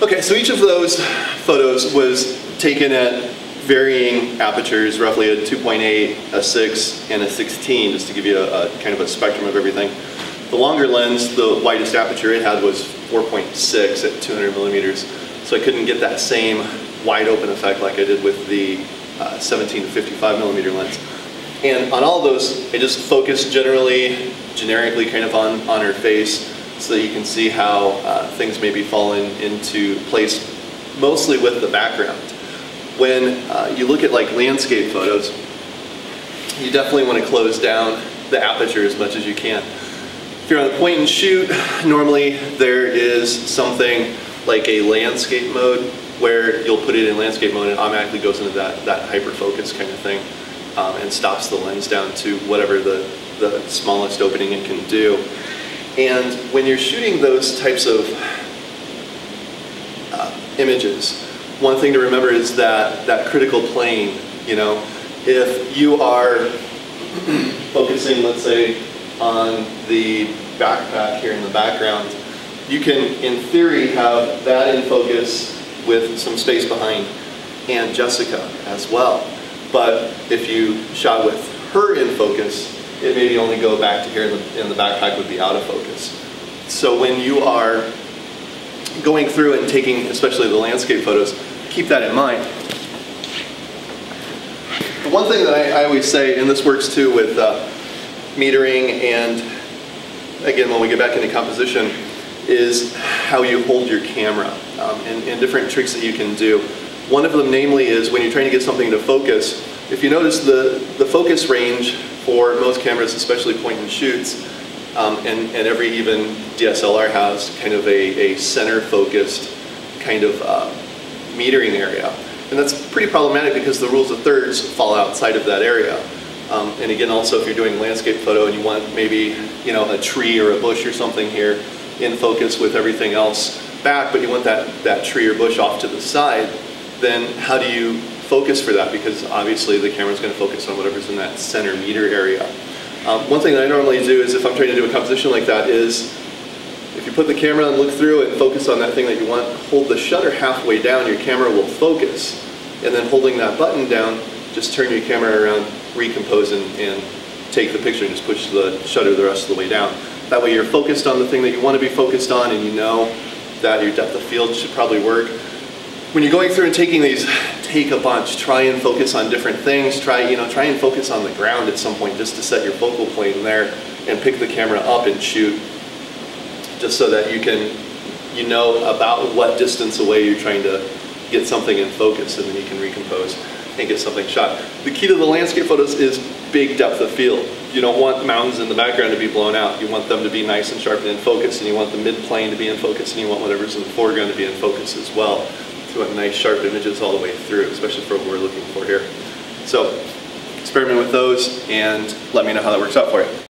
Okay, so each of those photos was taken at varying apertures, roughly a 2.8, a 6, and a 16, just to give you a kind of a spectrum of everything. The longer lens, the widest aperture it had was 4.6 at 200 millimeters, so I couldn't get that same wide open effect like I did with the 17 to 55 millimeter lens. And on all of those, I just focused generically kind of on her face, so that you can see how things may be falling into place, mostly with the background. When you look at like landscape photos, you definitely want to close down the aperture as much as you can. If you're on a point and shoot, normally there is something like a landscape mode where you'll put it in landscape mode and it automatically goes into that hyper focus kind of thing and stops the lens down to whatever the smallest opening it can do. And when you're shooting those types of images, one thing to remember is that critical plane. You know, if you are focusing, let's say, on the backpack here in the background, you can, in theory, have that in focus with some space behind, and Jessica as well. But if you shot with her in focus, it maybe only go back to here and the backpack would be out of focus. So when you are going through and taking, especially the landscape photos, keep that in mind. The one thing that I always say, and this works too with metering and, again, when we get back into composition, is how you hold your camera and different tricks that you can do. One of them, namely, is when you're trying to get something to focus. If you notice the focus range for most cameras, especially point and shoots, and every even DSLR has kind of a center focused kind of metering area. And that's pretty problematic because the rules of thirds fall outside of that area. And again, also if you're doing landscape photo and you want maybe, you know, a tree or a bush or something here in focus with everything else back, but you want that tree or bush off to the side, then how do you focus for that? Because obviously the camera's going to focus on whatever's in that center meter area. One thing that I normally do is, if I'm trying to do a composition like that, is if you put the camera and look through and focus on that thing that you want, hold the shutter halfway down, your camera will focus. And then holding that button down, just turn your camera around, recompose, and take the picture and just push the shutter the rest of the way down. That way you're focused on the thing that you want to be focused on, and you know that your depth of field should probably work. When you're going through and taking these, take a bunch. Try and focus on different things. Try and focus on the ground at some point just to set your focal plane there, and pick the camera up and shoot, just so that you know about what distance away you're trying to get something in focus, and then you can recompose and get something shot. The key to the landscape photos is big depth of field. You don't want mountains in the background to be blown out. You want them to be nice and sharp and in focus, and you want the mid-plane to be in focus, and you want whatever's in the foreground to be in focus as well. So you want nice sharp images all the way through, especially for what we're looking for here. So experiment with those and let me know how that works out for you.